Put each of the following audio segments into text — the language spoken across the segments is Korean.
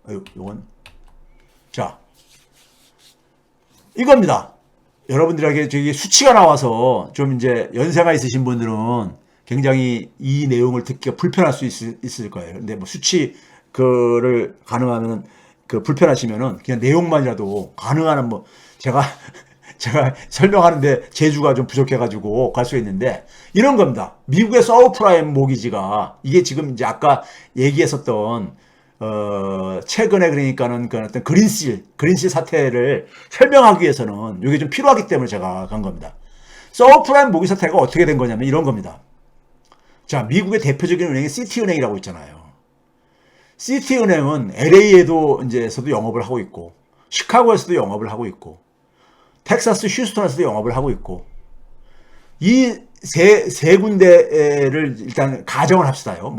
요건 자 이겁니다. 여러분들에게 저기 수치가 나와서 좀 이제 연세가 있으신 분들은 굉장히 이 내용을 듣기가 불편할 수 있을 거예요. 근데 뭐 수치 그를 가능하면 그 불편하시면은 그냥 내용만이라도 가능한 뭐 제가 설명하는데 재주가 좀 부족해가지고 갈 수 있는데 이런 겁니다. 미국의 서브프라임 모기지가 이게 지금 이제 아까 얘기했었던 최근에 그러니까는 그 어떤 그린실 사태를 설명하기 위해서는 이게 좀 필요하기 때문에 제가 간 겁니다. 서브프라임 모기 사태가 어떻게 된 거냐면 이런 겁니다. 자, 미국의 대표적인 은행이 시티은행이라고 있잖아요. 시티은행은 LA에도 이제서도 영업을 하고 있고, 시카고에서도 영업을 하고 있고, 텍사스 휴스턴에서도 영업을 하고 있고, 이 세 군데를 일단 가정을 합시다요.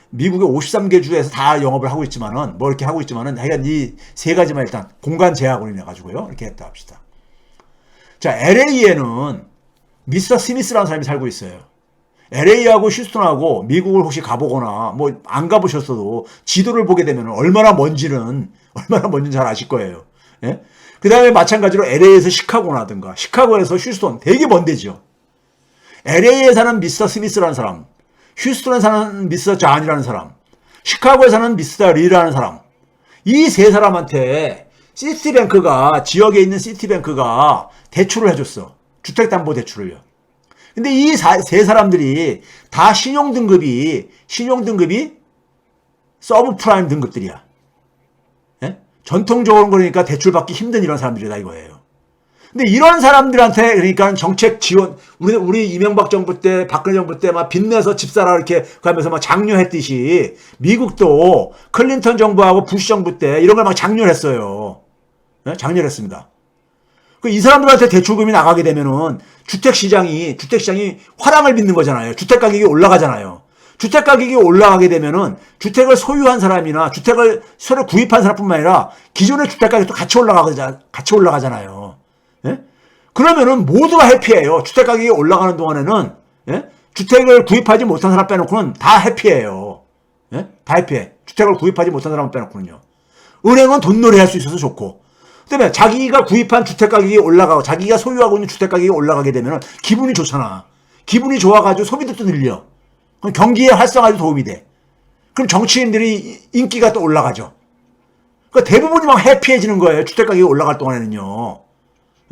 미국의 53개 주에서 다 영업을 하고 있지만은, 뭐 이렇게 하고 있지만은, 하여간 이 세 가지만 일단 공간 제약으로 인해가지고요. 이렇게 했다 합시다. 자, LA에는 미스터 스미스라는 사람이 살고 있어요. LA하고 휴스턴하고 미국을 혹시 가보거나, 뭐 안 가보셨어도 지도를 보게 되면 얼마나 먼지는 잘 아실 거예요. 예? 그 다음에 마찬가지로 LA에서 시카고나든가, 시카고에서 휴스턴, 되게 먼 데죠. LA에 사는 미스터 스미스라는 사람, 휴스턴에 사는 미스터 잔이라는 사람, 시카고에 사는 미스터 리라는 사람, 이 세 사람한테 시티뱅크가, 지역에 있는 시티뱅크가 대출을 해줬어. 주택담보대출을요. 근데 이 세 사람들이 다 신용등급이 서브프라임 등급들이야. 예? 전통적으로 그러니까 대출받기 힘든 이런 사람들이다 이거예요. 근데 이런 사람들한테 그러니까 정책 지원, 우리 이명박 정부 때, 박근혜 정부 때 막 빚내서 집 사라 이렇게 하면서 막 장려했듯이 미국도 클린턴 정부하고 부시 정부 때 이런 걸 막 장려했어요. 네? 장려했습니다. 이 사람들한테 대출금이 나가게 되면은 주택시장이 화랑을 빚는 거잖아요. 주택가격이 올라가잖아요. 주택가격이 올라가게 되면은 주택을 소유한 사람이나 주택을 새로 구입한 사람뿐만 아니라 기존의 주택가격도 같이 올라가잖아요. 예? 그러면은 모두가 해피해요. 주택가격이 올라가는 동안에는, 예? 주택을 구입하지 못한 사람 빼놓고는 다 해피해요. 예? 다 해피해. 주택을 구입하지 못한 사람 빼놓고는요. 은행은 돈놀이 할 수 있어서 좋고, 그다음에 자기가 구입한 주택가격이 올라가고 자기가 소유하고 있는 주택가격이 올라가게 되면 기분이 좋잖아. 기분이 좋아가지고 소비도 또 늘려. 그럼 경기의 활성화에도 도움이 돼. 그럼 정치인들이 인기가 또 올라가죠. 그러니까 대부분이 막 해피해지는 거예요. 주택가격이 올라갈 동안에는요.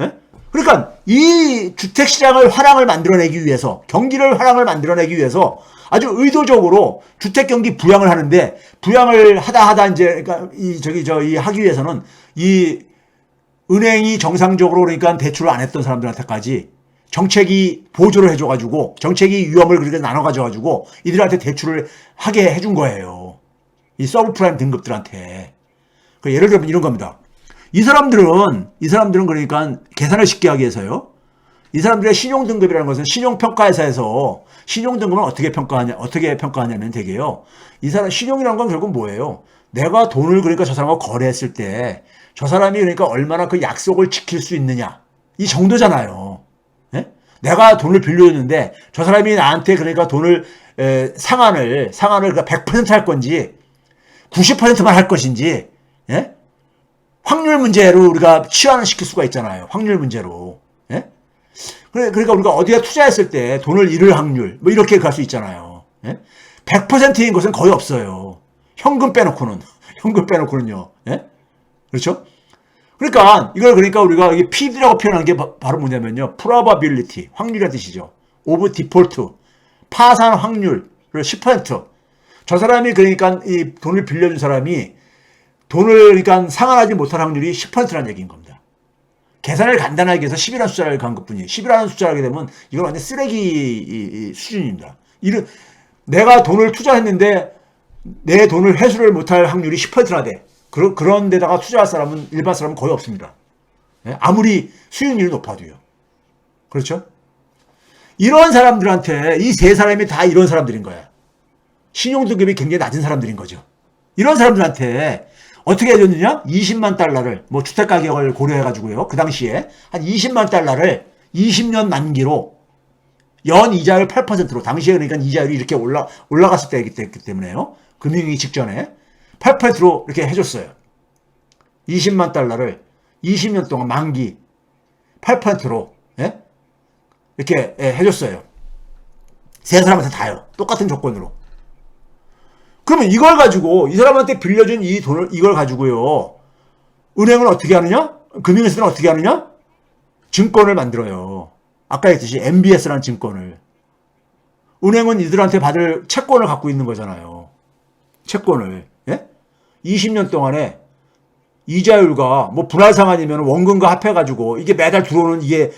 예? 그러니까 이 주택시장을 화랑을 만들어내기 위해서, 경기를 화랑을 만들어내기 위해서 아주 의도적으로 주택경기 부양을 하는데, 부양을 하다 이제 그러니까 이 하기 위해서는 이 은행이 정상적으로 그러니까 대출을 안 했던 사람들한테까지 정책이 보조를 해줘가지고, 정책이 위험을 그렇게 나눠가져가지고 이들한테 대출을 하게 해준 거예요. 이 서브프라임 등급들한테. 예를 들면 이런 겁니다. 이 사람들은 그러니까 계산을 쉽게 하기 위해서요. 이 사람들의 신용등급이라는 것은 신용평가회사에서 신용등급을 어떻게 평가하냐면 되게요. 이 사람 신용이라는 건 결국 뭐예요? 내가 돈을 그러니까 저 사람하고 거래했을 때 저 사람이 그러니까 얼마나 그 약속을 지킬 수 있느냐. 이 정도잖아요. 예? 내가 돈을 빌려줬는데 저 사람이 나한테 그러니까 돈을 상환을 그러니까 100% 할 건지 90%만 할 것인지, 예? 확률 문제로 우리가 치환을 시킬 수가 있잖아요. 확률 문제로. 예? 그러니까 우리가 어디에 투자했을 때 돈을 잃을 확률 뭐 이렇게 갈 수 있잖아요. 예? 100%인 것은 거의 없어요. 현금 빼놓고는요. 예? 그렇죠? 그러니까 이걸 그러니까 우리가 이게 PD라고 표현하는 게 바로 뭐냐면요. probability, 확률이라는 뜻이죠. of default, 파산 확률을 10%. 저 사람이 그러니까 이 돈을 빌려준 사람이 돈을 그러니까 상환하지 못할 확률이 10%라는 얘기인 겁니다. 계산을 간단하게 해서 10이라는 숫자를 간 것뿐이에요. 10이라는 숫자를 하게 되면 이건 완전 쓰레기 수준입니다. 내가 돈을 투자했는데 내 돈을 회수를 못할 확률이 10%나 돼. 그런 데다가 투자할 사람은 일반 사람은 거의 없습니다. 아무리 수익률이 높아도요. 그렇죠? 이런 사람들한테 이 세 사람이 다 이런 사람들인 거야. 신용등급이 굉장히 낮은 사람들인 거죠. 이런 사람들한테 어떻게 해줬느냐? 20만 달러를 뭐 주택가격을 고려해가지고요. 그 당시에 한 20만 달러를 20년 만기로 연 이자율 8%로, 당시에 그러니까 이자율이 이렇게 올라갔을 때이기 때문에요. 금융위기 직전에 8%로 이렇게 해줬어요. 20만 달러를 20년 동안 만기 8%로 예? 이렇게 해줬어요. 세 사람한테 다요. 똑같은 조건으로. 그러면 이걸 가지고 이 사람한테 빌려준 이 돈을 이걸 가지고요. 은행은 어떻게 하느냐? 금융회사는 어떻게 하느냐? 증권을 만들어요. 아까 했듯이 MBS라는 증권을. 은행은 이들한테 받을 채권을 갖고 있는 거잖아요. 채권을. 예? 20년 동안에 이자율과 뭐 분할상환이면 원금과 합해가지고 이게 매달 들어오는 이게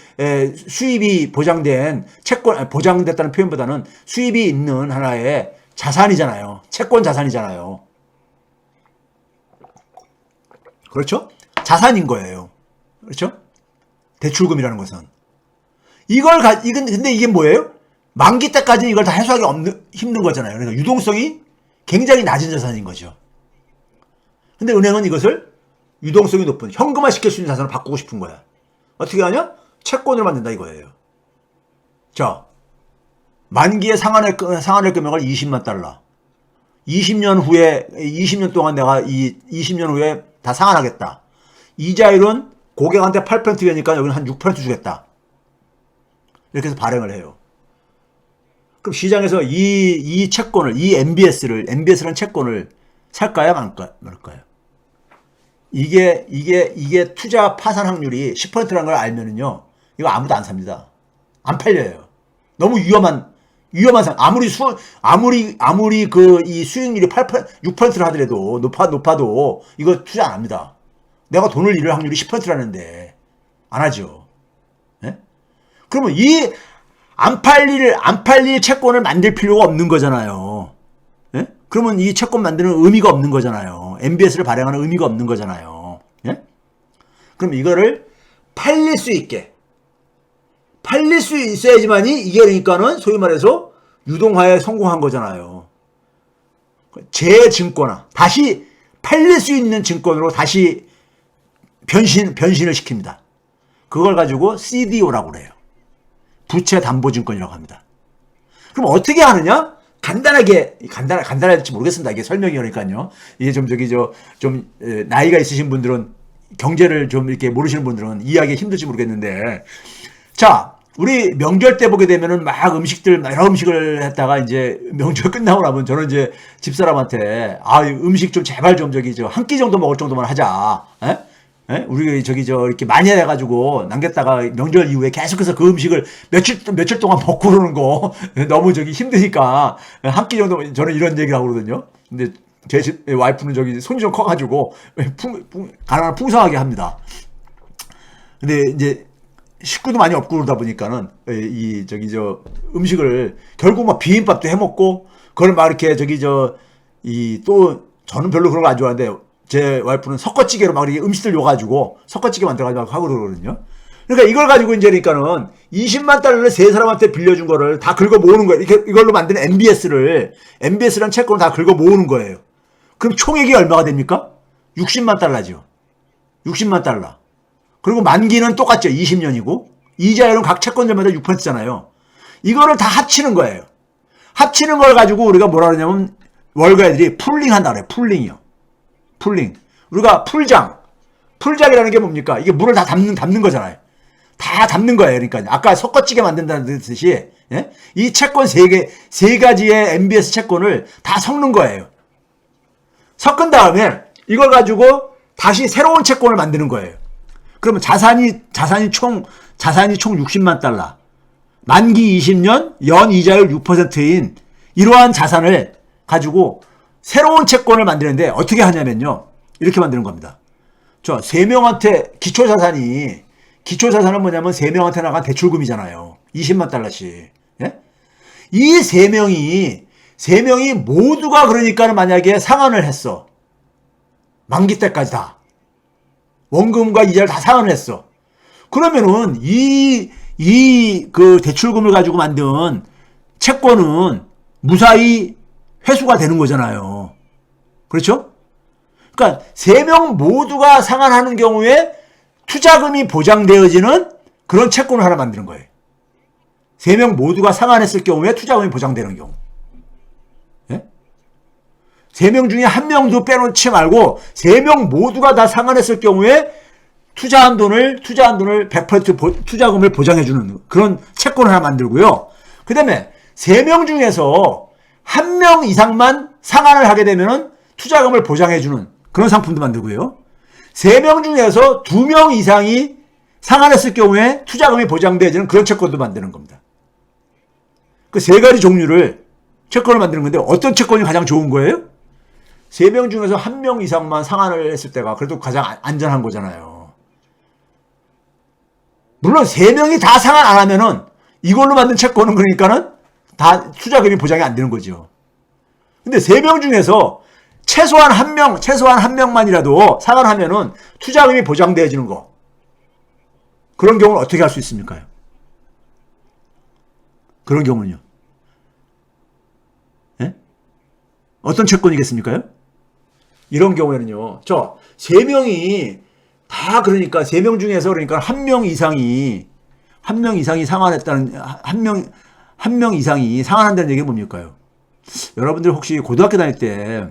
수입이 보장된 채권, 보장됐다는 표현보다는 수입이 있는 하나의 자산이잖아요. 채권 자산이잖아요. 그렇죠? 자산인 거예요. 그렇죠? 대출금이라는 것은. 근데 이게 뭐예요? 만기 때까지는 이걸 다 해소하기 힘든 거잖아요. 그러니까 유동성이 굉장히 낮은 자산인 거죠. 근데 은행은 이것을 유동성이 높은 현금화 시킬 수 있는 자산을 바꾸고 싶은 거야. 어떻게 하냐? 채권을 만든다 이거예요. 자, 만기에 상환할 금액을 20만 달러. 20년 동안 내가 20년 후에 다 상환하겠다. 이자율은 고객한테 8%니까 여기는 한 6% 주겠다. 이렇게 해서 발행을 해요. 그럼 시장에서 이 채권을, 이 MBS라는 채권을 살까요? 말까요? 이게 투자 파산 확률이 10%라는 걸 알면은요, 이거 아무도 안 삽니다. 안 팔려요. 너무 위험한 아무리 이 수익률이 6%를 하더라도 높아도 이거 투자 안 합니다. 내가 돈을 잃을 확률이 10%라는데 안 하죠. 예? 그러면 이 안 팔릴 채권을 만들 필요가 없는 거잖아요. 예? 그러면 이 채권 만드는 의미가 없는 거잖아요. MBS를 발행하는 의미가 없는 거잖아요. 예? 그럼 이거를 팔릴 수 있어야지만이 이게 그러니까는 소위 말해서 유동화에 성공한 거잖아요. 재증권화. 다시 팔릴 수 있는 증권으로 다시 변신을 시킵니다. 그걸 가지고 CDO라고 그래요. 부채담보증권이라고 합니다. 그럼 어떻게 하느냐? 간단할지 모르겠습니다. 이게 설명이 그러니까요. 이게 좀 나이가 있으신 분들은 경제를 좀 이렇게 모르시는 분들은 이해하기 힘들지 모르겠는데, 자, 우리 명절 때 보게 되면은 막 여러 음식을 했다가 이제 명절 끝나고 나면 저는 이제 집사람한테 음식 좀 제발 좀 한 끼 정도 먹을 정도만 하자. 에? 예? 우리 이렇게 많이 해가지고 남겼다가 명절 이후에 계속해서 그 음식을 며칠 동안 먹고 그러는 거 너무 힘드니까 한 끼 정도 저는 이런 얘기를 하고 그러거든요. 근데 제 집 와이프는 손이 좀 커가지고 가난을 풍성하게 합니다. 근데 이제 식구도 많이 없고 그러다 보니까는 음식을 결국 막 비빔밥도 해 먹고 그걸 막 이렇게 또 저는 별로 그런 거 안 좋아하는데 제 와이프는 섞어찌개로 막 이렇게 음식들 요가지고 섞어찌개 만들어가지고 하고 그러거든요. 그러니까 이걸 가지고 이제 그러니까는 20만 달러를 세 사람한테 빌려준 거를 다 긁어 모으는 거예요. 이걸로 만든 MBS라는 채권을 다 긁어 모으는 거예요. 그럼 총액이 얼마가 됩니까? 60만 달러죠. 60만 달러. 그리고 만기는 똑같죠. 20년이고. 이자율은 각 채권들마다 6%잖아요. 이거를 다 합치는 거예요. 합치는 걸 가지고 우리가 뭐라 그러냐면 월가애들이 풀링 한다 그래요. 풀링이요. 풀링. 우리가 풀장이라는 게 뭡니까? 이게 물을 다 담는 거잖아요. 다 담는 거예요. 그러니까 아까 섞어찌게 만든다는 듯이 예? 이 채권 세 가지의 MBS 채권을 다 섞는 거예요. 섞은 다음에 이걸 가지고 다시 새로운 채권을 만드는 거예요. 그러면 자산이 총 60만 달러. 만기 20년, 연 이자율 6%인 이러한 자산을 가지고 새로운 채권을 만드는데 어떻게 하냐면요. 이렇게 만드는 겁니다. 저 3명한테 기초자산은 뭐냐면 3명한테 나간 대출금이잖아요. 20만 달러씩. 예? 이 3명이 모두가 그러니까 만약에 상환을 했어. 만기 때까지 다. 원금과 이자를 다 상환을 했어. 그러면은 그 대출금을 가지고 만든 채권은 무사히 회수가 되는 거잖아요. 그렇죠? 그러니까 3명 모두가 상환하는 경우에 투자금이 보장되어지는 그런 채권을 하나 만드는 거예요. 3명 모두가 상환했을 경우에 투자금이 보장되는 경우. 예? 3명 중에 1명도 빼놓지 말고 3명 모두가 다 상환했을 경우에 투자한 돈을 100% 투자금을 보장해주는 그런 채권을 하나 만들고요. 그 다음에 3명 중에서 1명 이상만 상환을 하게 되면 투자금을 보장해주는 그런 상품도 만들고요. 3명 중에서 2명 이상이 상환했을 경우에 투자금이 보장되어지는 그런 채권도 만드는 겁니다. 그 3가지 종류를 채권을 만드는 건데 어떤 채권이 가장 좋은 거예요? 3명 중에서 1명 이상만 상환을 했을 때가 그래도 가장 안전한 거잖아요. 물론 3명이 다 상환 안 하면은 이걸로 만든 채권은 그러니까는 다 투자금이 보장이 안 되는 거죠. 근데 3명 중에서 최소한 1명만이라도 상환하면은 투자금이 보장되어지는 거. 그런 경우는 어떻게 할 수 있습니까? 그런 경우는요. 예? 어떤 채권이겠습니까? 이런 경우에는요. 3명이 다 그러니까 3명 중에서 그러니까 1명 이상이 상환했다는 한 명 이상이 상환한다는 얘기가 뭡니까요? 여러분들 혹시 고등학교 다닐 때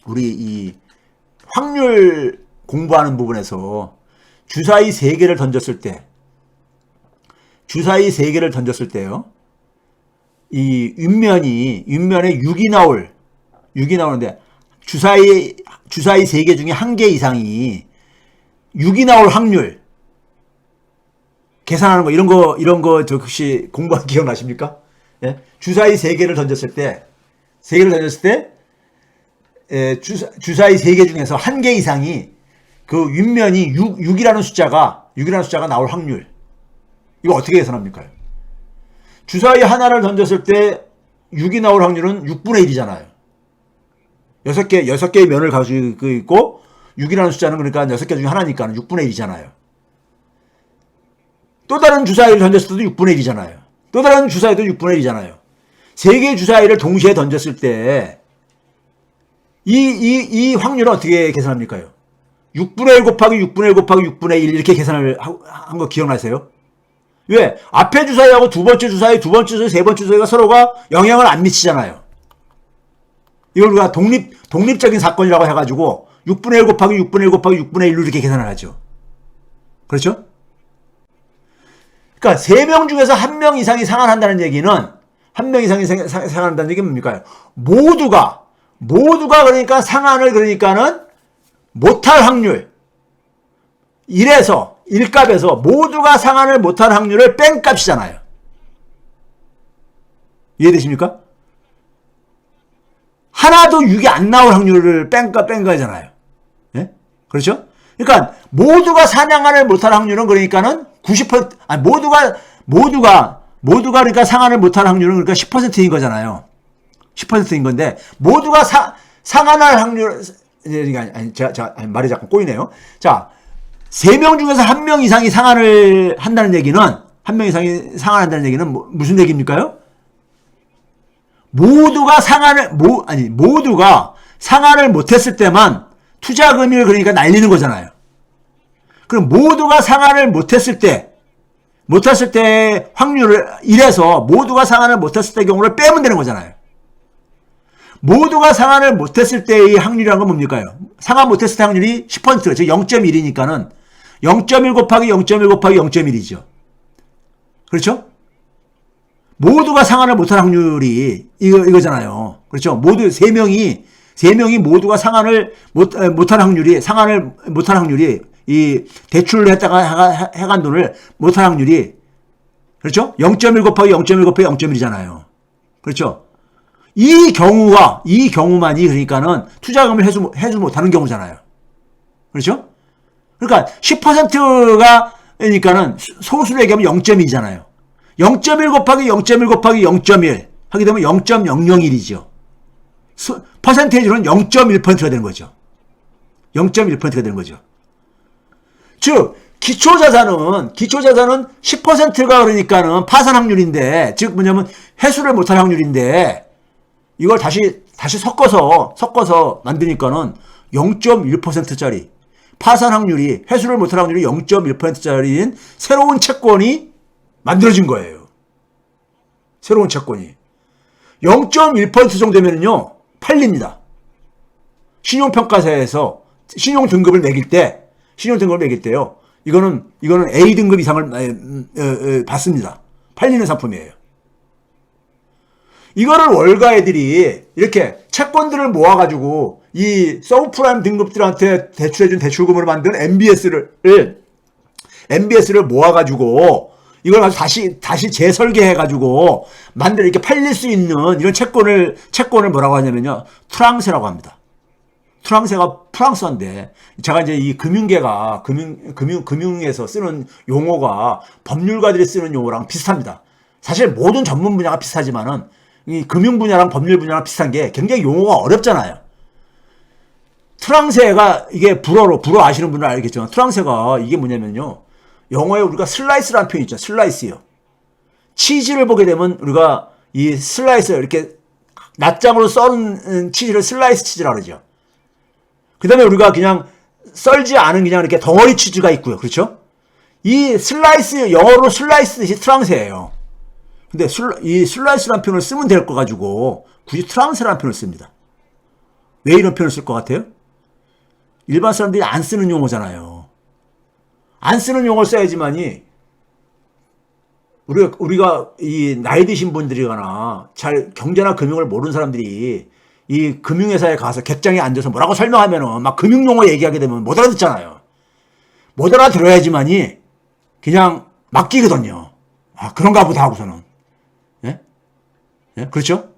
우리 이 확률 공부하는 부분에서 주사위 3개를 던졌을 때요. 이 윗면에 6이 나오는데 주사위 3개 중에 1개 이상이 6이 나올 확률 계산하는 거 이런 거 저 혹시 공부한 기억나십니까? 예? 주사위 3개를 던졌을 때 주사위 3개 중에서 1개 이상이 그 윗면이 6이라는 숫자가 나올 확률. 이거 어떻게 계산합니까? 주사위 하나를 던졌을 때 6이 나올 확률은 6분의 1이잖아요. 6개의 면을 가지고 있고 6이라는 숫자는 그러니까 6개 중에 하나니까 6분의 1이잖아요. 또 다른 주사위를 던졌을 때도 6분의 1이잖아요. 또 다른 주사위도 6분의 1이잖아요. 3개의 주사위를 동시에 던졌을 때 이 확률은 어떻게 계산합니까? 6분의 1 곱하기 6분의 1 곱하기 6분의 1 이렇게 계산을 한 거 기억나세요? 왜? 앞에 주사위하고 두 번째 주사위, 세 번째 주사위가 서로가 영향을 안 미치잖아요. 이걸 우리가 독립적인 사건이라고 해가지고 6분의 1 곱하기 6분의 1 곱하기 6분의 1로 이렇게 계산을 하죠. 그렇죠? 그러니까 3명 중에서 1명 이상이 상환한다는 얘기는 1명 이상이 상환한다는 얘기는 뭡니까? 모두가 그러니까 상환을 그러니까는 못할 확률 1값에서 모두가 상환을 못할 확률을 뺀 값이잖아요. 이해되십니까? 하나도 6이 안 나올 확률을 뺀 거잖아요. 예? 그렇죠? 그러니까 모두가 상환을 못할 확률은 그러니까는 90%, 아니 모두가 그러니까 상환을 못할 확률은 그러니까 10%인 거잖아요. 10%인 건데 모두가 상환할 확률 아니 제가 말이 자꾸 꼬이네요. 자, 3명 중에서 1명 이상이 상환을 한다는 얘기는 1명 이상이 상환한다는 얘기는 무슨 얘기입니까요? 모두가 상환을 못했을 때만 투자금을 그러니까 날리는 거잖아요. 그럼 모두가 상환을 못했을 때 확률을 1에서 모두가 상환을 못했을 때 경우를 빼면 되는 거잖아요. 모두가 상환을 못했을 때의 확률이란 건 뭡니까요? 상환 못했을 때 확률이 10%, 즉 0.1이니까는 0.1 곱하기 0.1 곱하기 0.1이죠. 그렇죠? 모두가 상환을 못할 확률이 이거잖아요. 그렇죠? 모두 3명이 모두가 상환을 못할 확률이 이 대출을 했다가 해간 돈을 못할 확률이 그렇죠? 0.1 곱하기 0.1 곱하기 0.1이잖아요. 그렇죠? 이 경우만이 그러니까는 투자금을 해주 못하는 경우잖아요. 그렇죠? 그러니까 10%가 그러니까는 소수로 얘기하면 0.2잖아요. 0.1 곱하기 0.1 곱하기 0.1 하게 되면 0.001이죠. 퍼센테이지로는 0.1%가 되는 거죠. 0.1%가 되는 거죠. 즉 기초자산은 10%가 그러니까는 파산 확률인데, 즉 뭐냐면 회수를 못할 확률인데, 이걸 다시 섞어서 만드니까는 0.1%짜리 파산 확률이, 회수를 못할 확률이 0.1%짜리인 새로운 채권이 만들어진 거예요. 새로운 채권이 0.1% 정도면요 팔립니다. 신용평가사에서 신용 등급을 매길 때요. 이거는 A 등급 이상을 받습니다. 팔리는 상품이에요. 이거를 월가애들이 이렇게 채권들을 모아가지고 이 서브프라임 등급들한테 대출해준 대출금으로 만든 MBS를 모아가지고 이걸 가지고 다시 재설계해가지고 이렇게 팔릴 수 있는 이런 채권을 뭐라고 하냐면요. 트랑세라고 합니다. 트랑세가 프랑스어인데, 제가 이제 이 금융계가, 금융에서 쓰는 용어가 법률가들이 쓰는 용어랑 비슷합니다. 사실 모든 전문 분야가 비슷하지만은, 이 금융 분야랑 법률 분야랑 비슷한 게 굉장히 용어가 어렵잖아요. 트랑세가, 이게 불어 아시는 분은 알겠지만, 트랑세가 이게 뭐냐면요. 영어에 우리가 슬라이스라는 표현이 있죠. 슬라이스요. 치즈를 보게 되면 우리가 이 슬라이스, 이렇게 낱장으로 썰은 치즈를 슬라이스 치즈라고 그러죠. 그 다음에 우리가 그냥 썰지 않은 그냥 이렇게 덩어리 치즈가 있고요. 그렇죠? 이 슬라이스, 영어로 슬라이스 뜻이 트랑세예요. 근데 이 슬라이스라는 표현을 쓰면 될 거 가지고 굳이 트랑세라는 표현을 씁니다. 왜 이런 표현을 쓸 것 같아요? 일반 사람들이 안 쓰는 용어잖아요. 안 쓰는 용어를 써야지만이 우리가 이 나이 드신 분들이거나 잘 경제나 금융을 모르는 사람들이 이 금융회사에 가서 객장에 앉아서 뭐라고 설명하면은 막 금융용어 얘기하게 되면 못 알아듣잖아요. 못 알아들어야지만이 그냥 맡기거든요. 아, 그런가 보다 하고서는. 예? 예? 그렇죠?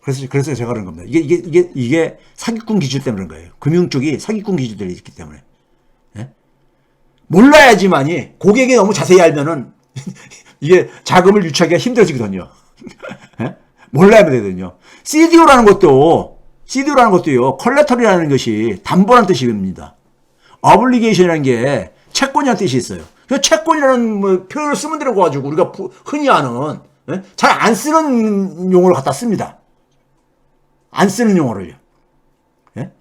그래서 제가 그런 겁니다. 이게 사기꾼 기질 때문에 그런 거예요. 금융 쪽이 사기꾼 기질들이 있기 때문에. 예? 몰라야지만이 고객이 너무 자세히 알면은 이게 자금을 유치하기가 힘들어지거든요. 예? 몰라야 되거든요. CDO라는 것도요, 컬레터리라는 것이 담보라는 뜻입니다. 어블리게이션이라는 게 채권이라는 뜻이 있어요. 그 채권이라는 표현을 쓰면 되는 거 가지고 우리가 흔히 아는, 예? 잘 안 쓰는 용어를 갖다 씁니다. 안 쓰는 용어를요. 예?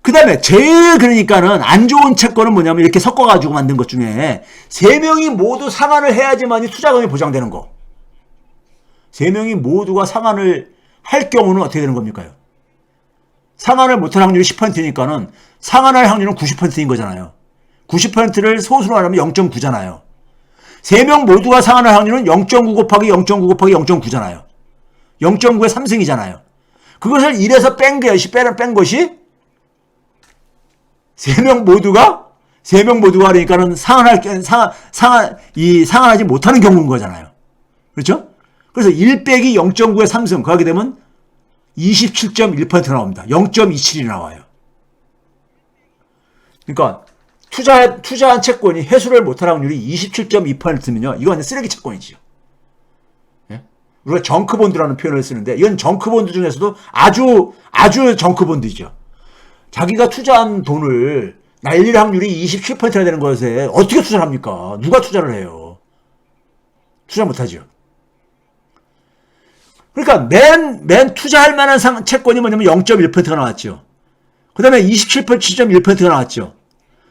그 다음에 제일 그러니까는 안 좋은 채권은 뭐냐면 이렇게 섞어가지고 만든 것 중에 3명이 모두 상환을 해야지만이 투자금이 보장되는 거. 3명이 모두가 상환을 할 경우는 어떻게 되는 겁니까? 상환을 못할 확률이 10%니까는 상환할 확률은 90%인 거잖아요. 90%를 소수로 하면 0.9잖아요. 3명 모두가 상환할 확률은 0.9 곱하기 0.9 곱하기 0.9잖아요. 0.9의 3승이잖아요. 그것을 1에서 뺀 것이 3명 모두가 그러니까는 상환하지 못하는 경우인 거잖아요. 그렇죠? 그래서 1 빼기 0.9의 3승, 그하게 되면 27.1% 나옵니다. 0.27이 나와요. 그러니까 투자한 채권이 회수를 못할 확률이 27.2%면요. 이거 완전 쓰레기 채권이죠. 예? 우리가 정크본드라는 표현을 쓰는데 이건 정크본드 중에서도 아주 정크본드이죠. 자기가 투자한 돈을 날릴 확률이 27%나 되는 것에 어떻게 투자를 합니까? 누가 투자를 해요? 투자 못하죠. 그러니까 맨 투자할 만한 채권이 뭐냐면 0.1%가 나왔죠. 그 다음에 27.1%가 나왔죠.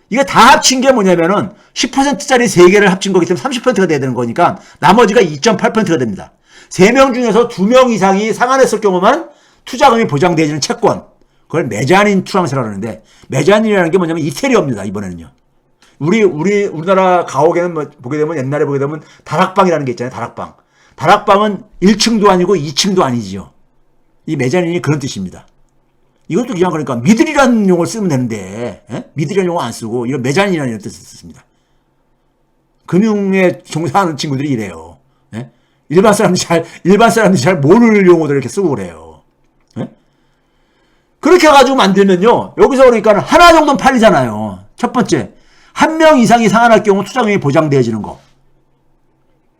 이게 다 합친 게 뭐냐면은 10%짜리 3개를 합친 거기 때문에 30%가 돼야 되는 거니까 나머지가 2.8%가 됩니다. 3명 중에서 2명 이상이 상환했을 경우만 투자금이 보장되어지는 채권. 그걸 메자닌 트랑스라고 하는데, 메자닌이라는 게 뭐냐면 이태리어입니다, 이번에는요. 우리나라 가옥에는 보게 되면 다락방이라는 게 있잖아요, 다락방. 다락방은 1층도 아니고 2층도 아니지요. 이 메자닌이 그런 뜻입니다. 이것도 그냥 그러니까 미들이라는 용어를 쓰면 되는데, 예? 미들이라는 용어 안 쓰고 이런 메자닌이라는 뜻을 썼습니다. 금융에 종사하는 친구들이 이래요. 예? 일반 사람들이 잘 모르는 용어들을 이렇게 쓰고 그래요. 예? 그렇게 해가지고 만들면요, 여기서 그러니까 하나 정도는 팔리잖아요. 첫 번째, 1명 이상이 상환할 경우 투자금이 보장되어지는 거.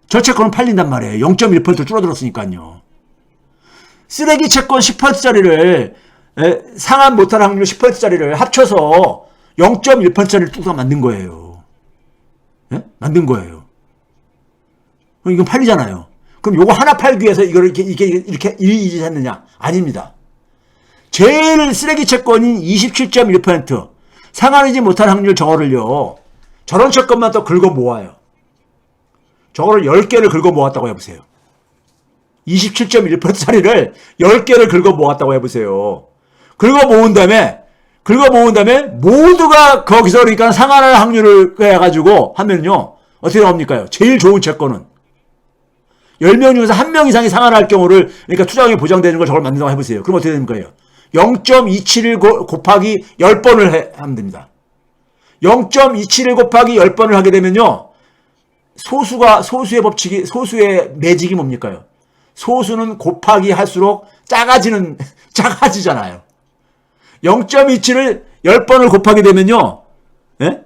저 채권은 팔린단 말이에요. 0.1% 줄어들었으니까요. 쓰레기 채권 10%짜리를 상환 못할 확률 10%짜리를 합쳐서 0.1%짜리를 뚝딱 만든 거예요. 예? 만든 거예요. 그럼 이건 팔리잖아요. 그럼 요거 하나 팔기 위해서 이걸 이렇게 했느냐? 아닙니다. 제일 쓰레기 채권인 27.1% 상환하지 못할 확률 저거를요, 저런 채권만 또 긁어 모아요. 저거를 10개를 긁어 모았다고 해보세요. 27.1%짜리를 10개를 긁어 모았다고 해보세요. 긁어 모은 다음에 모두가 거기서 그러니까 상환할 확률을 해가지고 하면요. 어떻게 나옵니까? 제일 좋은 채권은 10명 중에서 1명 이상이 상환할 경우를 그러니까 투자금이 보장되는 걸 저걸 만든다고 해보세요. 그럼 어떻게 되는 거예요? 0.271 곱하기 10번을 하면 됩니다. 0.271 곱하기 10번을 하게 되면요. 소수의 법칙이, 소수의 매직이 뭡니까요? 소수는 곱하기 할수록 작아지잖아요. 0.27을 10번을 곱하게 되면요. 예?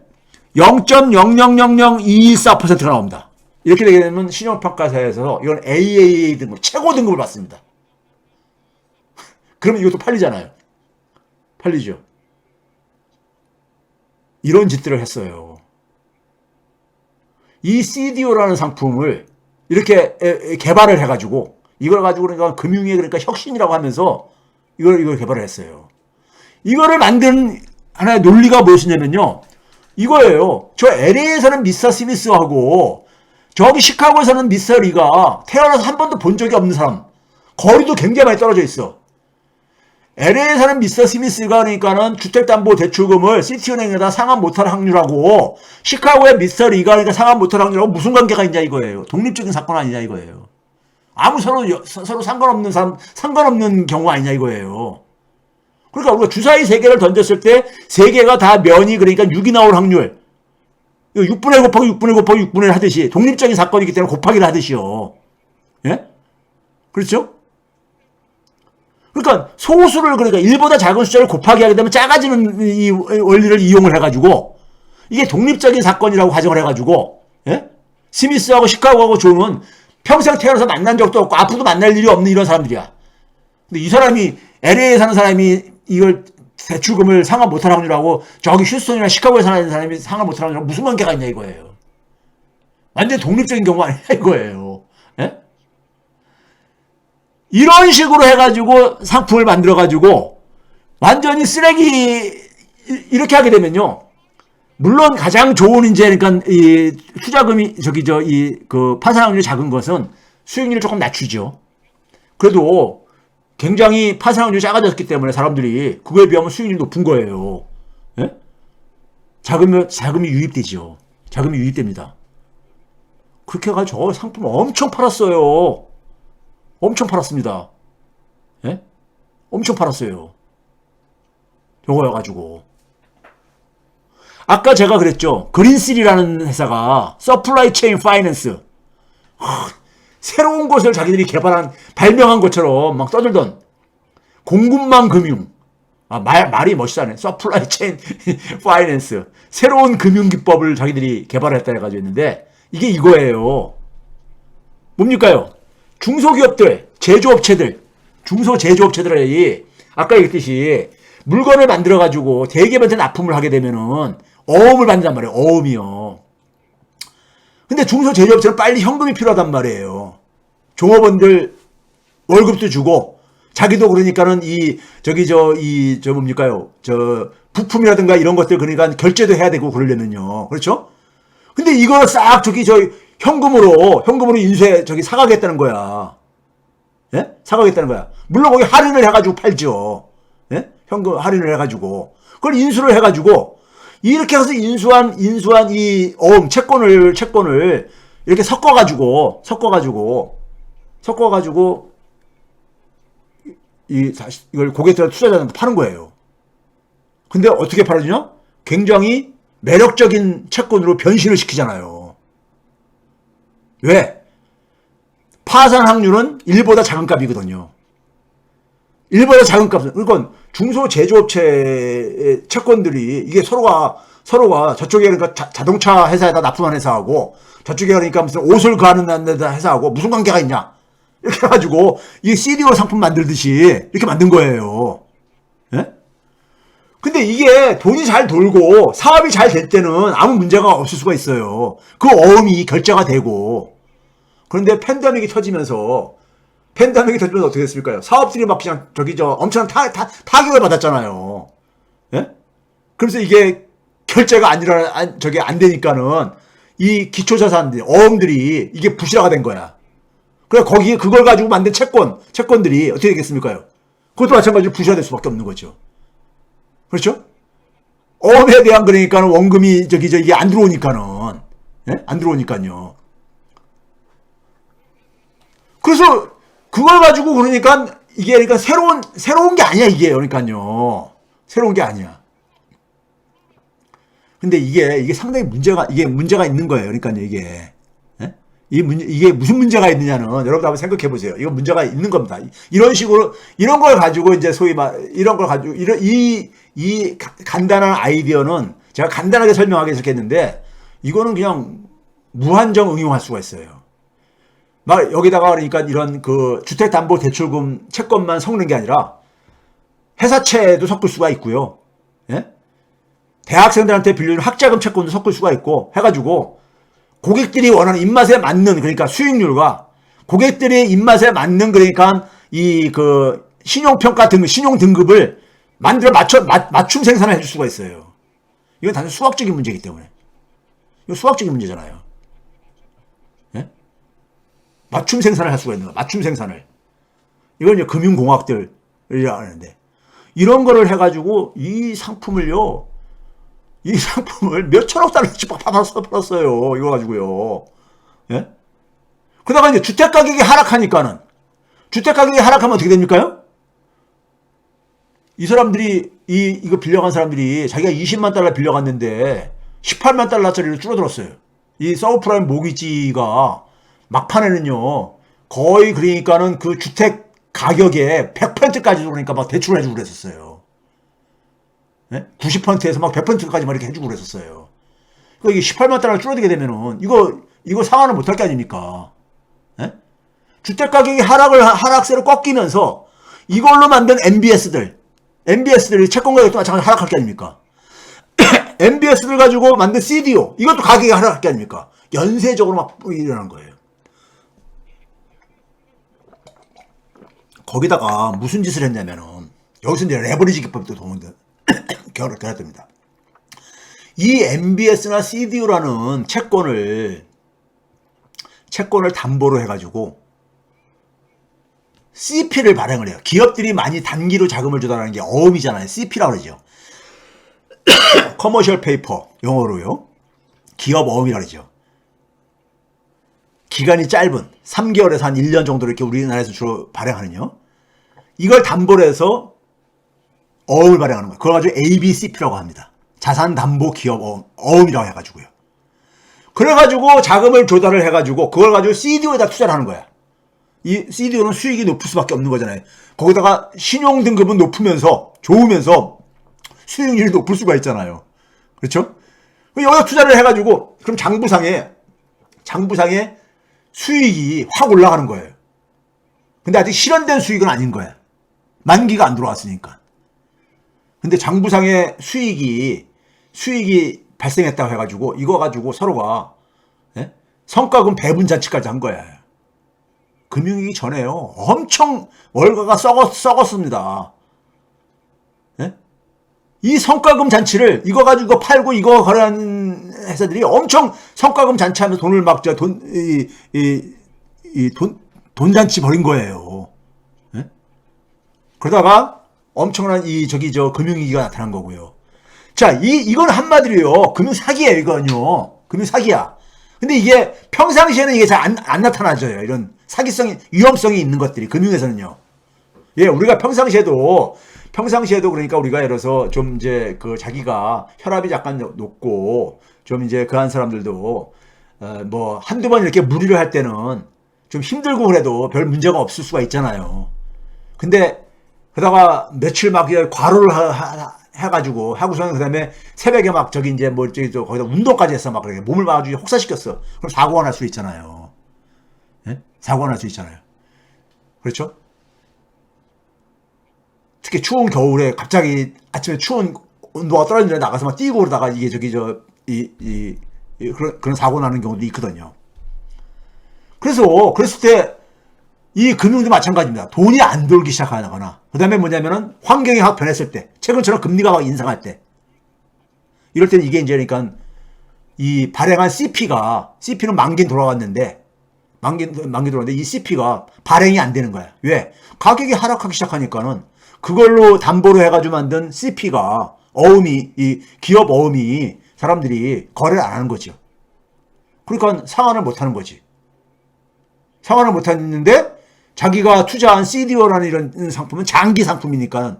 0.0000214%가 나옵니다. 이렇게 되게 되면 신용평가사에서 이건 AAA 등급, 최고 등급을 받습니다. 그러면 이것도 팔리잖아요. 팔리죠. 이런 짓들을 했어요. 이 CDO라는 상품을 이렇게 개발을 해가지고 이걸 가지고 그러니까 금융의 그러니까 혁신이라고 하면서 이걸 개발을 했어요. 이거를 만든 하나의 논리가 무엇이냐면요. 이거예요. 저 LA에서는 미스터 스미스하고 저기 시카고에서는 미스터 리가 태어나서 한 번도 본 적이 없는 사람. 거리도 굉장히 많이 떨어져 있어. LA에 사는 미스터 스미스가 그러니까는 주택담보대출금을 시티은행에다 상환 못할 확률하고 시카고의 미스터 리가 그러니까 상환 못할 확률하고 무슨 관계가 있냐 이거예요. 독립적인 사건 아니냐 이거예요. 아무 서로 상관없는 경우 아니냐 이거예요. 그러니까 우리가 주사위 3개를 던졌을 때 3개가 다 면이 그러니까 6이 나올 확률. 6분의 1 곱하기 6분의 1 곱하기 6분의 1 하듯이 독립적인 사건이기 때문에 곱하기를 하듯이요. 예? 그렇죠? 그러니까 소수를 그러니까 1보다 작은 숫자를 곱하기 하게 되면 작아지는 이 원리를 이용을 해가지고 이게 독립적인 사건이라고 가정을 해가지고 예? 스미스하고 시카고하고 존은 평생 태어나서 만난 적도 없고 앞으로도 만날 일이 없는 이런 사람들이야. 근데 이 사람이 LA에 사는 사람이 이걸 대출금을 상환 못할 확률하고 저기 휴스턴이나 시카고에 사는 사람이 상환 못할 확률하고 무슨 관계가 있냐 이거예요. 완전 독립적인 경우 아니냐 이거예요. 예? 이런 식으로 해가지고 상품을 만들어가지고 완전히 쓰레기 이렇게 하게 되면요. 물론 가장 좋은 이제 그러니까 이 투자금이 그 파산 확률이 작은 것은 수익률을 조금 낮추죠. 그래도 굉장히 파산 확률이 작아졌기 때문에 사람들이 그거에 비하면 수익률이 높은 거예요. 예? 자금이 유입되죠. 자금이 유입됩니다. 그렇게 해가지고 상품 엄청 팔았어요. 엄청 팔았습니다. 예? 엄청 팔았어요. 요거여가지고. 아까 제가 그랬죠. 그린실이라는 회사가 서플라이 체인 파이낸스. 새로운 것을 자기들이 발명한 것처럼 막 떠들던 공급망 금융. 말이 멋있다네. 서플라이 체인 파이낸스. 새로운 금융 기법을 자기들이 개발했다 해가지고 했는데 이게 이거예요. 뭡니까요? 중소기업들, 중소제조업체들이 아까 얘기했듯이 물건을 만들어가지고 대기업한테 납품을 하게 되면은 어음을 받는단 말이에요. 어음이요. 근데 중소제조업체는 빨리 현금이 필요하단 말이에요. 종업원들 월급도 주고 자기도 그러니까는 부품이라든가 이런 것들 그러니까 결제도 해야 되고 그러려면요. 그렇죠? 근데 이거를 싹 현금으로 사가겠다는 거야. 예? 사가겠다는 거야. 물론 거기 할인을 해가지고 팔죠. 예? 현금 할인을 해가지고. 그걸 인수를 해가지고, 이렇게 해서 인수한 이 채권을 이렇게 섞어가지고, 이걸 고객들한테 투자자한테 파는 거예요. 근데 어떻게 팔아주냐? 굉장히 매력적인 채권으로 변신을 시키잖아요. 왜? 파산 확률은 1보다 작은 값이거든요. 1보다 작은 값은. 그러니까 중소제조업체 채권들이 이게 서로가 저쪽에 그러니까 자동차 회사에다 납품한 회사하고 저쪽에 그러니까 무슨 옷을 가는 데다 회사하고 무슨 관계가 있냐. 이렇게 해가지고 이게 CDO 상품 만들듯이 이렇게 만든 거예요. 예? 근데 이게 돈이 잘 돌고 사업이 잘 될 때는 아무 문제가 없을 수가 있어요. 그 어음이 결제가 되고. 그런데 팬데믹이 터지면서 어떻게 됐을까요? 사업들이 막 그냥 엄청난 타격을 받았잖아요. 예? 그래서 이게 결제가 안 되니까는 이 기초자산들, 어음들이 이게 부실화가 된 거야. 그래, 거기에 그걸 가지고 만든 채권들이 어떻게 되겠습니까요? 그것도 마찬가지로 부셔야 될 수밖에 없는 거죠. 그렇죠? 어업에 대한 그러니까는 원금이 이게 안 들어오니까는, 예? 안 들어오니까요. 그래서 그걸 가지고 그러니까 이게 그러니까 새로운 게 아니야, 이게. 그러니까요. 새로운 게 아니야. 근데 이게 상당히 문제가 있는 거예요. 그러니까요, 이게. 예? 이게 무슨 문제가 있느냐는 여러분들 한번 생각해 보세요. 이거 문제가 있는 겁니다. 이런 식으로, 이런 걸 가지고 이제 소위 이런 걸 가지고, 이 간단한 아이디어는 제가 간단하게 설명하기 시작했는데, 이거는 그냥 무한정 응용할 수가 있어요. 막 여기다가 그러니까 이런 그 주택담보대출금 채권만 섞는 게 아니라 회사채도 섞을 수가 있고요. 예? 대학생들한테 빌려주는 학자금 채권도 섞을 수가 있고 해가지고 고객들이 원하는 입맛에 맞는 그러니까 수익률과 고객들의 입맛에 맞는 그러니까 이 그 신용평가 등급, 신용 등급을 만들어 맞춤 생산을 해줄 수가 있어요. 이건 단순히 수학적인 문제이기 때문에. 이거 수학적인 문제잖아요. 예? 맞춤 생산을 할 수가 있는 거야. 맞춤 생산을. 이걸 이제 금융공학들이라 하는데 이런 거를 해가지고 이 상품을 몇천억 달러씩 팔았어요. 이거 가지고요. 예? 그러다가 이제 주택 가격이 하락하니까는 주택 가격이 하락하면 어떻게 됩니까요? 이 사람들이 이거 빌려간 사람들이 자기가 20만 달러 빌려갔는데 18만 달러짜리로 줄어들었어요. 이 서브프라임 모기지가 막판에는요 거의 그러니까는 그 주택 가격의 100%까지도 그러니까 막 대출을 해주고 그랬었어요. 네? 90%에서 막 100%까지 막 이렇게 해주고 그랬었어요. 그러니까 이게 18만 달러 줄어들게 되면은 이거 상환을 못할 게 아닙니까? 네? 주택 가격이 하락세로 꺾이면서 이걸로 만든 MBS들이 채권 가격도 마찬가지로 하락할 게 아닙니까? MBS들 가지고 만든 CDO 이것도 가격이 하락할 게 아닙니까? 연쇄적으로 막 일어난 거예요. 거기다가 무슨 짓을 했냐면은 여기서 이제 레버리지 기법도 결합됩니다. 이 MBS나 CDO라는 채권을 담보로 해가지고 CP를 발행을 해요. 기업들이 많이 단기로 자금을 조달하는 게 어음이잖아요. CP라고 그러죠. 커머셜 페이퍼 영어로요. 기업 어음이라고 그러죠. 기간이 짧은 3개월에서 한 1년 정도 이렇게 우리나라에서 주로 발행하는요. 이걸 담보로 해서 어음을 발행하는 거예요. 그걸 가지고 ABCP라고 합니다. 자산담보 기업 어음이라고 해가지고요. 그래가지고 자금을 조달을 해가지고 그걸 가지고 CDO에다 투자를 하는 거야. 이 CDO는 수익이 높을 수밖에 없는 거잖아요. 거기다가 신용 등급은 좋으면서 수익률이 높을 수가 있잖아요. 그렇죠? 여기다 투자를 해가지고 그럼 장부상에 수익이 확 올라가는 거예요. 근데 아직 실현된 수익은 아닌 거야. 만기가 안 들어왔으니까. 근데 장부상에 수익이 발생했다고 해가지고 이거 가지고 서로가 성과금 배분 잔치까지 한 거야. 금융위기 전에요. 엄청 월가가 썩었습니다. 이 성과금 잔치를 이거 가지고 팔고 이거 거래한 회사들이 엄청 성과금 잔치하면서 돈을 막 돈 잔치 벌인 거예요. 그러다가 엄청난 금융위기가 나타난 거고요. 자, 이건 한마디로요. 금융 사기예요, 이건요. 금융 사기야. 근데 이게 평상시에는 이게 잘 안 나타나져요. 이런 사기성이, 위험성이 있는 것들이, 금융에서는요. 예, 우리가 평상시에도 그러니까 우리가 예를 들어서 좀 이제 자기가 혈압이 약간 높고 좀 이제 그한 사람들도, 뭐 한두 번 이렇게 무리를 할 때는 좀 힘들고 그래도 별 문제가 없을 수가 있잖아요. 근데 그러다가 며칠 막 과로를 해가지고 하고서는 그다음에 새벽에 막 거기다 운동까지 했어. 막 그렇게 몸을 막 아주 혹사시켰어. 그럼 사고가 날 수 있잖아요. 예? 사고가 날 수 있잖아요. 그렇죠? 특히 추운 겨울에 갑자기 아침에 추운 온도가 떨어진 데 나가서 막 뛰고 그러다가 이게 그런 사고 나는 경우도 있거든요. 그랬을 때 이 금융도 마찬가지입니다. 돈이 안 돌기 시작하거나, 그 다음에 뭐냐면은 환경이 확 변했을 때, 최근처럼 금리가 막 인상할 때, 이럴 때는 이게 이제 그러니까 이 발행한 CP는 만기는 돌아왔는데, 만기 들어오는데 이 CP가 발행이 안 되는 거야. 왜? 가격이 하락하기 시작하니까는 그걸로 담보로 해가지고 만든 CP가 이 기업 어음이 사람들이 거래를 안 하는 거죠. 그러니까 상환을 못 하는 거지. 상환을 못 하는데 자기가 투자한 CDO라는 이런 상품은 장기 상품이니까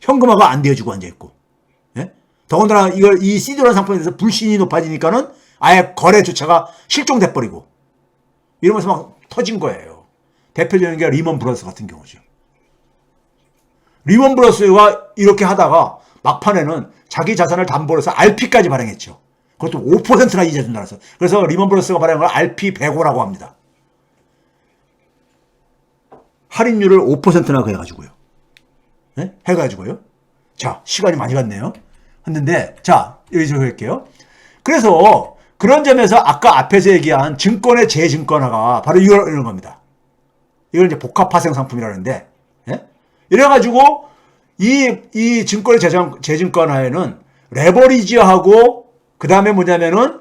현금화가 안 되어지고 앉아있고. 예? 더군다나 이 CDO라는 상품에 대해서 불신이 높아지니까는 아예 거래조차가 실종돼버리고. 이러면서 막 터진 거예요. 대표적인 게 리먼 브러스 같은 경우죠. 리먼 브러스가 이렇게 하다가 막판에는 자기 자산을 담보로 해서 RP까지 발행했죠. 그것도 5%나 이자 준다고 해서. 그래서 리먼 브러스가 발행한 걸 RP105라고 합니다. 할인율을 5%나 해가지고요. 네? 해가지고요. 자, 시간이 많이 갔네요. 했는데, 자, 여기서 할게요. 그래서 그런 점에서 아까 앞에서 얘기한 증권의 재증권화가 바로 이런 겁니다. 이걸 이제 복합파생 상품이라는데, 예? 이래가지고 이 증권의 재증권화에는 레버리지하고 그 다음에 뭐냐면은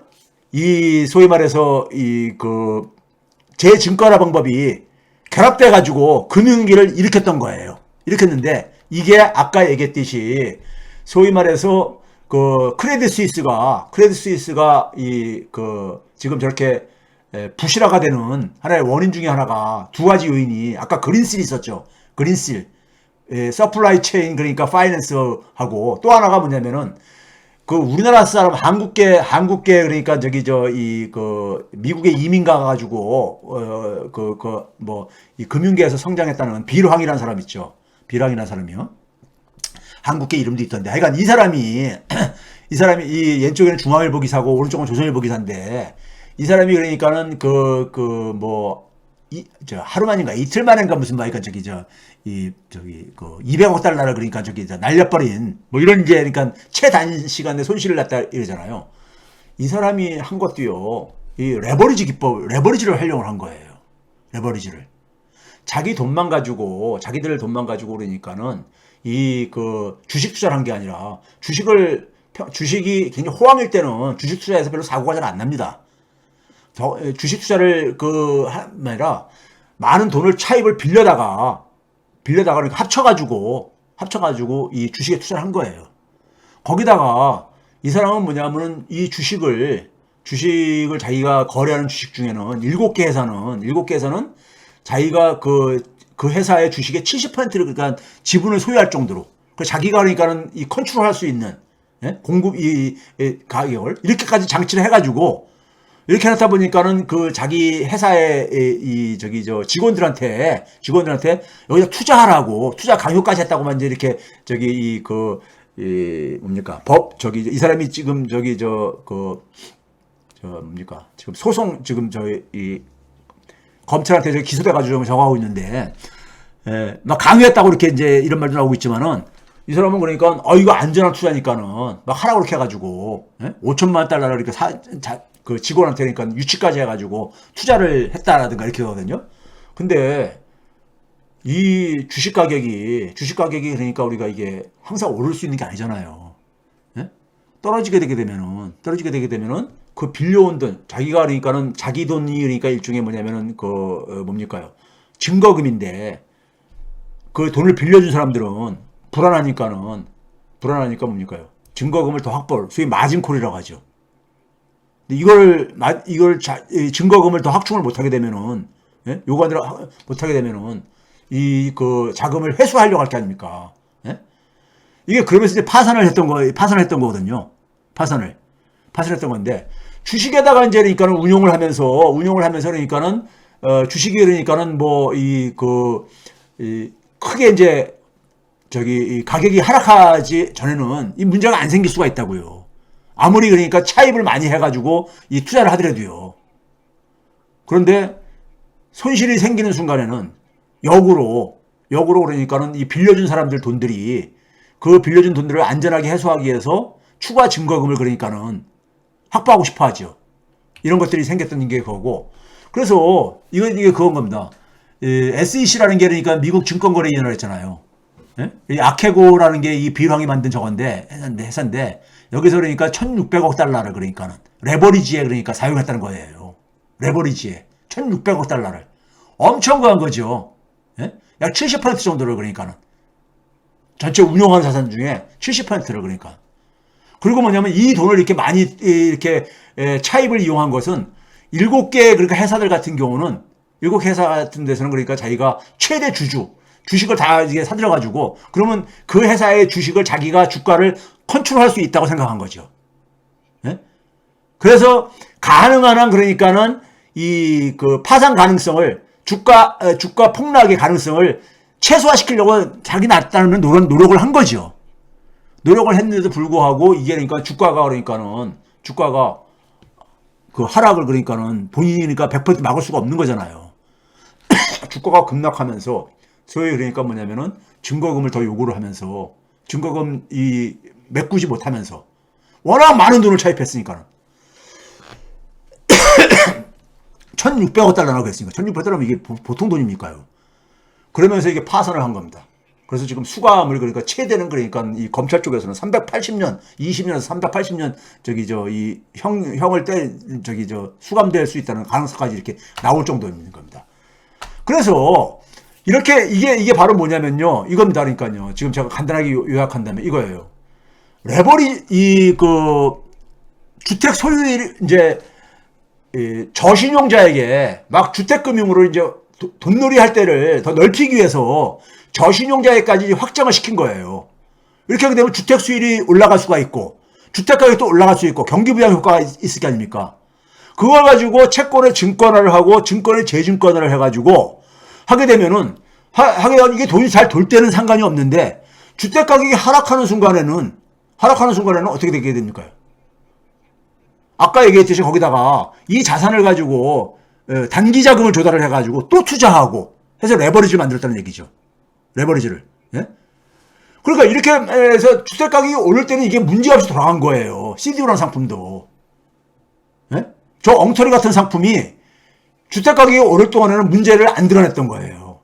이 소위 말해서 재증권화 방법이 결합돼가지고 금융위기를 일으켰던 거예요. 일으켰는데 이게 아까 얘기했듯이 소위 말해서 크레딧 스위스가 지금 저렇게 부실화가 되는 하나의 원인 중에 하나가 두 가지 요인이 아까 그린실이 있었죠. 그린실. 서플라이 체인 그러니까 파이낸스하고 또 하나가 뭐냐면은 우리나라 사람 한국계 그러니까 미국에 이민 가가지고 이 금융계에서 성장했다는 빌황이라는 사람 있죠. 빌황이라는 사람이요. 한국계 이름도 있던데. 하여간 이 사람이 이 왼쪽에는 중앙일보 기사고 오른쪽은 조선일보 기사인데 이 사람이 그러니까는 하루 만인가 이틀 만인가 무슨 말이니까 200억 달러를 그러니까 날려버린 이런 이제 그러니까 최단시간에 손실을 났다 이러잖아요. 이 사람이 한 것도요. 이 레버리지를 활용을 한 거예요. 레버리지를. 자기들 돈만 가지고 그러니까는 주식 투자를 한 게 아니라 주식이 굉장히 호황일 때는 주식 투자에서 별로 사고가 잘 안 납니다. 주식 투자를 아니라 많은 돈을 차입을 빌려다가 그러니까 합쳐가지고 이 주식에 투자를 한 거예요. 거기다가 이 사람은 뭐냐면은 이 주식을 자기가 거래하는 주식 중에는 7개 회사는 자기가 그 회사의 주식의 70%를 그러니까 지분을 소유할 정도로 자기가 그러니까는 이 컨트롤할 수 있는 공급 이 가격을 이렇게까지 장치를 해가지고 이렇게 해놨다 보니까는 자기 회사의 직원들한테 여기다 투자하라고 투자 강요까지 했다고만 이제 이렇게 이 사람이 지금 지금 소송 이 검찰한테 기소돼가지고 저거 하고 있는데 막 강요했다고 이렇게 이제 이런 말도 나오고 있지만은 이 사람은 그러니까 이거 안전한 투자니까는 막 하라고 이렇게 해가지고 5천만 달러를 이렇게 직원한테 그러니까 유치까지 해가지고 투자를 했다라든가 이렇게 하거든요. 근데 이 주식 가격이 그러니까 우리가 이게 항상 오를 수 있는 게 아니잖아요. 떨어지게 되게 되면은 그 빌려온 돈 자기가 그러니까는 자기 돈이 그러니까 일종의 뭐냐면은 증거금인데 그 돈을 빌려준 사람들은 불안하니까 뭡니까요? 증거금을 더 확보를 소위 마진콜이라고 하죠. 증거금을 더 확충을 못하게 되면은, 요구하대로 못하게 되면은, 자금을 회수하려고 할 게 아닙니까? 이게 그러면서 이제 파산을 했던 거거든요. 파산을 했던 건데, 주식에다가 이제 그러니까는 운용을 하면서 그러니까는, 주식이 그러니까는 크게 이제, 이 가격이 하락하지 전에는 이 문제가 안 생길 수가 있다고요. 아무리 그러니까 차입을 많이 해가지고 이 투자를 하더라도요. 그런데 손실이 생기는 순간에는 역으로 그러니까는 이 빌려준 사람들 돈들이 그 빌려준 돈들을 안전하게 해소하기 위해서 추가 증거금을 그러니까는 확보하고 싶어 하죠. 이런 것들이 생겼던 게 그거고. 그래서 이게 그건 겁니다. SEC라는 게 그러니까 미국 증권거래위원회라 했잖아요. 이 아케고라는 게 이 빌황이 만든 회사인데 여기서 그러니까 1,600억 달러를 그러니까는 레버리지에 그러니까 사용했다는 거예요. 레버리지에 1600억 달러를. 엄청난 거죠. 예? 약 70% 정도를 그러니까는. 전체 운용하는 자산 중에 70%를 그러니까. 그리고 뭐냐면 이 돈을 이렇게 많이 이렇게 차입을 이용한 것은 7개 그러니까 회사들 같은 경우는 7개 회사 같은 데서는 그러니까 자기가 최대 주식을 다 이게 사들여 가지고 그러면 그 회사의 주식을 자기가 주가를 컨트롤할 수 있다고 생각한 거죠. 예? 그래서 가능한 한 그러니까는 이 그 파산 가능성을 주가 폭락의 가능성을 최소화시키려고 자기 나름의 노력을 한 거죠. 노력을 했는데도 불구하고 이게 그러니까 주가가 그 하락을 그러니까는 본인이니까 100% 막을 수가 없는 거잖아요. 주가가 급락하면서 소위 그러니까 뭐냐면은 증거금을 더 요구를 하면서 증거금 메꾸지 못하면서 워낙 많은 돈을 차입했으니까는 1600억 달러라고 했으니까 1600억 달러면 이게 보통 돈입니까요? 그러면서 이게 파산을 한 겁니다. 그래서 지금 수감을 그러니까 최대는 그러니까 이 검찰 쪽에서는 380년, 20년에서 380년 이 형을 수감될 수 있다는 가능성까지 이렇게 나올 정도인 겁니다. 그래서 이렇게 이게 바로 뭐냐면요. 이겁니다. 그러니까요. 지금 제가 간단하게 요약한다면 이거예요. 주택 소유일 이제 저신용자에게 막 주택금융으로 이제 돈놀이 할 때를 더 넓히기 위해서 저신용자에까지 확정을 시킨 거예요. 이렇게 하게 되면 주택 수익이 올라갈 수가 있고 주택 가격도 올라갈 수 있고 경기 부양 효과가 있을 게 아닙니까? 그걸 가지고 채권의 증권화를 하고 증권의 재증권화를 해가지고 하게 되면은 이게 돈이 잘 돌 때는 상관이 없는데 주택 가격이 하락하는 순간에는 어떻게 되게 됩니까? 아까 얘기했듯이 거기다가 이 자산을 가지고 단기 자금을 조달을 해가지고 또 투자하고 해서 레버리지를 만들었다는 얘기죠. 레버리지를. 예? 그러니까 이렇게 해서 주택 가격이 오를 때는 이게 문제없이 돌아간 거예요. CDO라는 상품도. 예? 저 엉터리 같은 상품이 주택 가격이 오를 동안에는 문제를 안 드러냈던 거예요.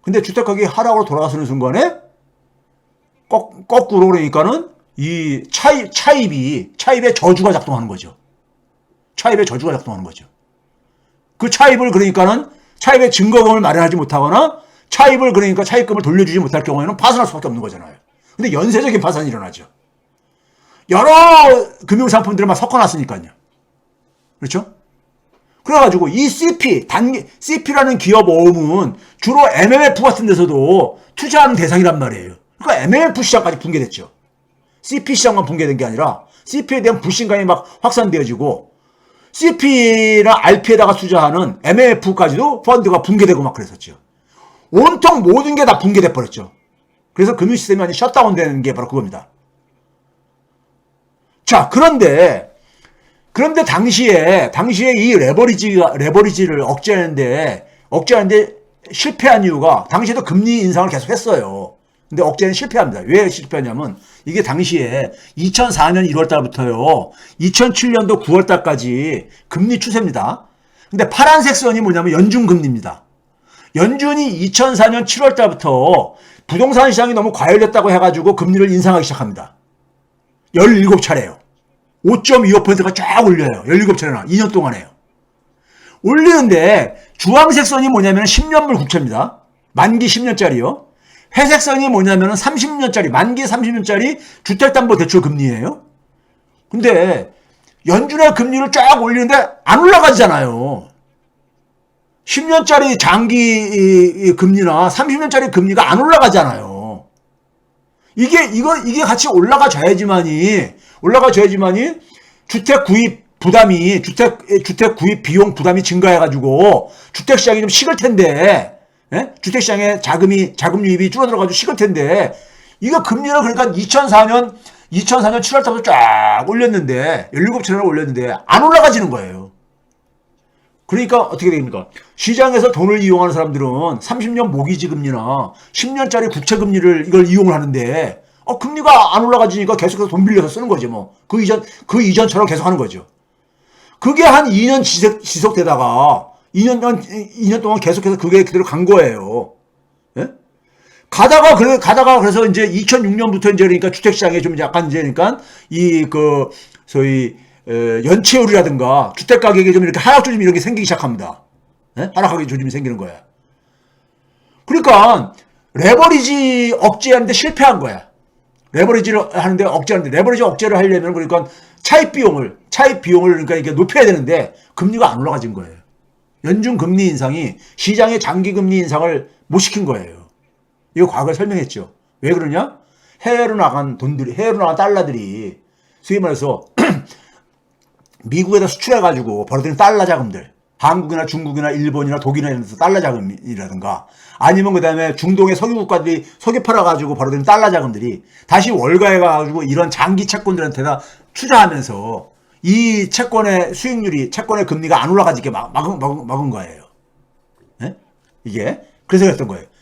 근데 주택 가격이 하락으로 돌아가서는 순간에 거꾸로 그러니까는 이 차입의 저주가 작동하는 거죠. 그 차입을 그러니까는 차입의 증거금을 마련하지 못하거나 차입을 그러니까 차입금을 돌려주지 못할 경우에는 파산할 수밖에 없는 거잖아요. 근데 연쇄적인 파산이 일어나죠. 여러 금융상품들을 막 섞어놨으니까요. 그렇죠? 그래가지고 이 CP라는 기업 어음은 주로 MMF 같은 데서도 투자하는 대상이란 말이에요. 그러니까 MMF 시장까지 붕괴됐죠. CP 시장만 붕괴된 게 아니라 CP에 대한 불신감이 막 확산되어지고 CP나 RP에다가 투자하는 MMF까지도 펀드가 붕괴되고 막 그랬었죠. 온통 모든 게 다 붕괴돼 버렸죠. 그래서 금융 시스템이 완전히 셧다운 되는 게 바로 그겁니다. 자, 그런데 당시에 이 레버리지를 억제하는데 실패한 이유가 당시에도 금리 인상을 계속 했어요. 근데 억제는 실패합니다. 왜 실패하냐면 이게 당시에 2004년 1월 달부터요. 2007년도 9월 달까지 금리 추세입니다. 근데 파란색 선이 뭐냐면 연준금리입니다. 연준이 2004년 7월 달부터 부동산 시장이 너무 과열됐다고 해가지고 금리를 인상하기 시작합니다. 17차례요. 5.25%가 쫙 올려요. 17차례나 2년 동안에요. 올리는데 주황색 선이 뭐냐면 10년물 국채입니다. 만기 10년짜리요. 회색 선이 뭐냐면 30년짜리, 만기 30년짜리 주택담보대출 금리예요. 근데 연준의 금리를 쫙 올리는데 안 올라가잖아요. 10년짜리 장기 금리나 30년짜리 금리가 안 올라가잖아요. 이게 같이 올라가줘야지만이 주택 구입 부담이, 주택 구입 비용 부담이 증가해가지고 주택 시장이 좀 식을 텐데, 예? 주택 시장에 자금 유입이 줄어들어가지고 식을 텐데, 이거 금리를 그러니까 2004년 7월 달부터 쫙 올렸는데, 17차례나 올렸는데, 안 올라가지는 거예요. 그러니까 어떻게 됩니까? 시장에서 돈을 이용하는 사람들은 30년 모기지 금리나 10년짜리 국채 금리를 이걸 이용을 하는데, 금리가 안 올라가지니까 계속해서 돈 빌려서 쓰는 거죠, 뭐. 그 이전처럼 계속 하는 거죠. 그게 한 2년 지속되다가, 2년 동안 계속해서 그게 그대로 간 거예요. 예? 가다가 그래서 이제 2006년부터 이제 그러니까 주택시장에 좀 약간 이제 그러니까 소위, 연체율이라든가 주택가격이 좀 이렇게 하락조짐 이런 게 생기기 시작합니다. 예? 하락하게 조짐이 생기는 거야. 그러니까 레버리지 억제하는데 실패한 거야. 레버리지를 하는데 억제하는데 레버리지 억제를 하려면 그러니까 차입 비용을 그러니까 이게 높여야 되는데 금리가 안 올라가진 거예요. 연준 금리 인상이 시장의 장기 금리 인상을 못 시킨 거예요. 이거 과거에 설명했죠. 왜 그러냐? 해외로 나간 달러들이 소위 말해서 미국에다 수출해가지고 벌어들인 달러 자금들, 한국이나 중국이나 일본이나 독일이나 이런 데서 달러 자금이라든가 아니면 그 다음에 중동의 석유 국가들이 석유 팔아가지고 벌어들인 달러 자금들이 다시 월가에 가가지고 이런 장기 채권들한테다 투자하면서 이 채권의 수익률이, 채권의 금리가 안 올라가지게 막은 거예요. 네? 이게. 그래서 그랬던 거예요.